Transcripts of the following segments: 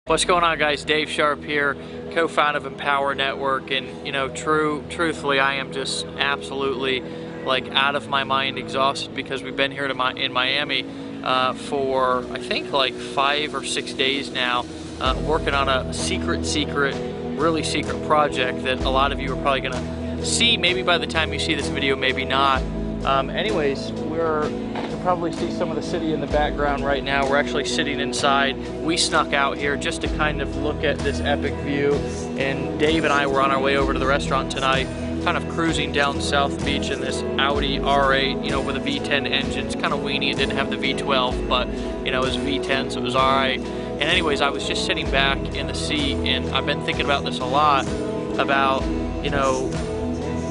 What's going on, guys? Dave Sharp here, co-founder of Empower Network, and truthfully, I am just absolutely like out of my mind exhausted because we've been here in Miami for I think like 5 or 6 days now, working on a really secret project that a lot of you are probably gonna see maybe by the time you see this video, maybe not. Anyways, you can probably see some of the city in the background right now. We're actually sitting inside. We snuck out here just to kind of look at this epic view, and Dave and I were on our way over to the restaurant tonight, kind of cruising down South Beach in this Audi R8, with a V10 engine. It's kind of weenie. It didn't have the V12, but it was V10, so it was all right. And anyways, I was just sitting back in the seat, and I've been thinking about this a lot, about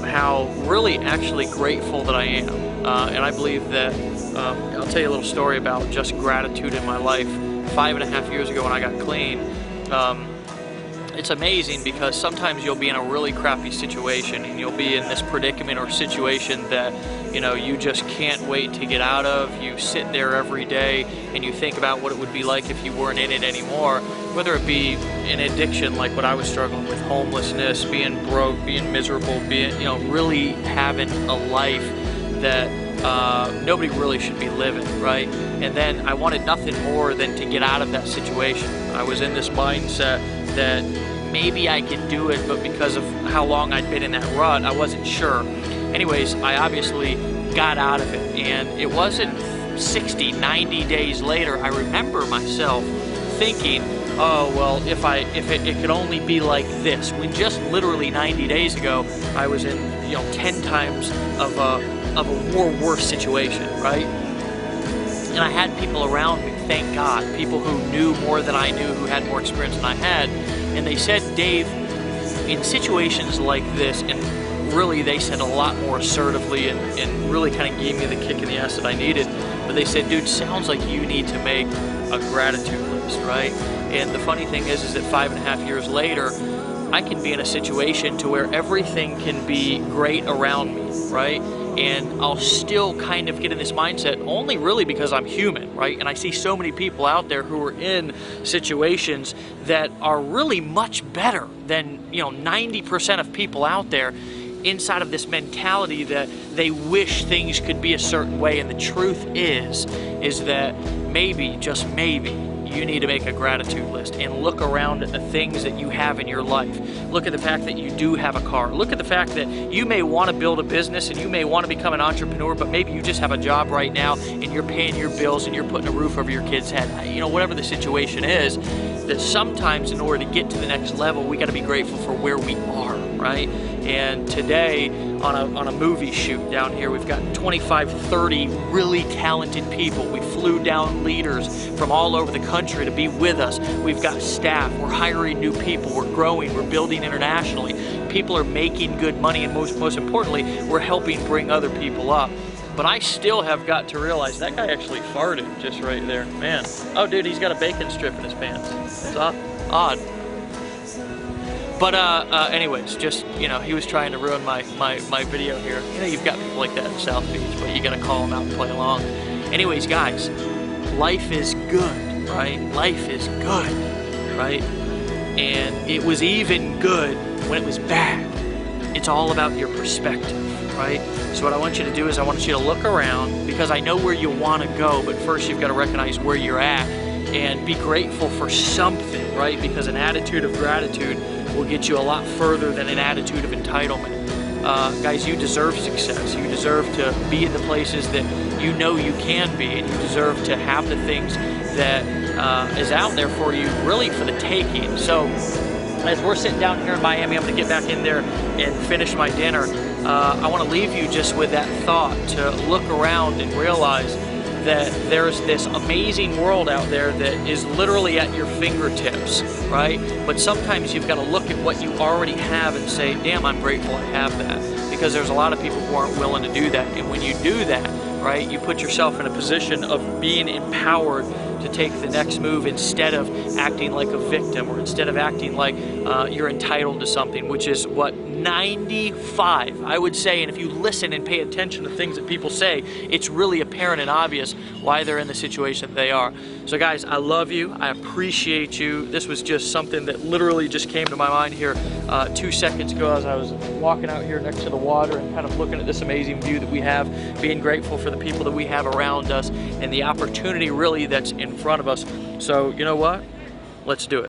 how really actually grateful that I am. And I believe that, I'll tell you a little story about just gratitude in my life. 5.5 years ago when I got clean, it's amazing because sometimes you'll be in a really crappy situation and you'll be in this predicament or situation that you just can't wait to get out of. You sit there every day and you think about what it would be like if you weren't in it anymore, whether it be an addiction like what I was struggling with, homelessness, being broke, being miserable, being really having a life that nobody really should be living, right? And then I wanted nothing more than to get out of that situation. I was in this mindset that maybe I could do it, but because of how long I'd been in that rut, I wasn't sure. Anyways, I obviously got out of it, and it wasn't 60, 90 days later, I remember myself thinking, oh, well, if it could only be like this, when just literally 90 days ago, I was in 10 times of a more worse situation, right? And I had people around me, thank God, people who knew more than I knew, who had more experience than I had, and they said, Dave, in situations like this, and really they said a lot more assertively and really kind of gave me the kick in the ass that I needed, but they said, dude, sounds like you need to make a gratitude list, right? And the funny thing is that 5.5 years later, I can be in a situation to where everything can be great around me, right? And I'll still kind of get in this mindset only really because I'm human, right? And I see so many people out there who are in situations that are really much better than 90% of people out there, inside of this mentality that they wish things could be a certain way. And the truth is that maybe, just maybe, you need to make a gratitude list and look around at the things that you have in your life. Look at the fact that you do have a car. Look at the fact that you may want to build a business and you may want to become an entrepreneur, but maybe you just have a job right now and you're paying your bills and you're putting a roof over your kid's head. Whatever the situation is, that sometimes in order to get to the next level, we got to be grateful for where we are, right? And today, on a movie shoot down here, we've got 25, 30 really talented people. We flew down leaders from all over the country to be with us. We've got staff, we're hiring new people, we're growing, we're building internationally. People are making good money, and most importantly, we're helping bring other people up. But I still have got to realize that guy actually farted just right there, man. Oh dude, he's got a bacon strip in his pants. It's odd. But anyways, just he was trying to ruin my video here. You've got people like that in South Beach, but you gotta call them out and play along. Anyways, guys, life is good, right? Life is good, right? And it was even good when it was bad. It's all about your perspective, right? So what I want you to do is I want you to look around, because I know where you want to go, but first you've got to recognize where you're at and be grateful for something, right? Because an attitude of gratitude will get you a lot further than an attitude of entitlement. Guys, you deserve success. You deserve to be in the places that you can be, and you deserve to have the things that is out there for you, really for the taking. So as we're sitting down here in Miami, I'm going to get back in there and finish my dinner. I want to leave you just with that thought, to look around and realize that there's this amazing world out there that is literally at your fingertips, right? But sometimes you've got to look at what you already have and say, damn, I'm grateful I have that. Because there's a lot of people who aren't willing to do that. And when you do that, right, you put yourself in a position of being empowered to take the next move, instead of acting like a victim, or instead of acting like you're entitled to something, which is what 95, I would say, and if you listen and pay attention to things that people say, it's really apparent and obvious why they're in the situation that they are. So guys, I love you. I appreciate you. This was just something that literally just came to my mind here 2 seconds ago as I was walking out here next to the water and kind of looking at this amazing view that we have, being grateful for the people that we have around us and the opportunity really that's in front of us. So you know what? Let's do it.